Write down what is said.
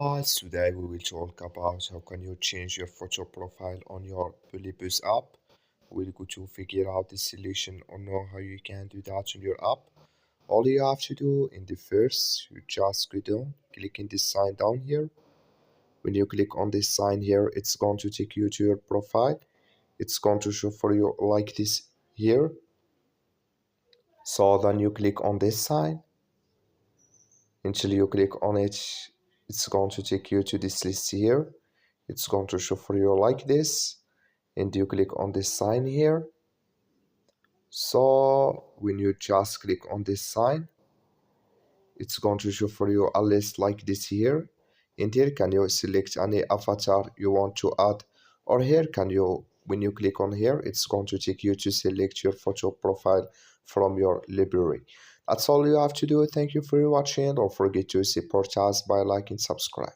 Today we will talk about how can you change your photo profile on your PolyAi app. We'll go to figure out the solution or know how you can do that on your app. All you have to do in the first, you just go down, click in this sign down here. When you click on this sign here, it's going to take you to your profile. It's going to show for you like this here. So then you click on this sign. Until you click on it, it's going to take you to this list here. It's going to show for you like this, and you click on this sign here. So when you just click on this sign, it's going to show for you a list like this here. And here can you select any avatar you want to add, or here can you, when you click on here, it's going to take you to select your photo profile from your library. That's all you have to do. Thank you for watching. Don't forget to support us by liking and subscribe.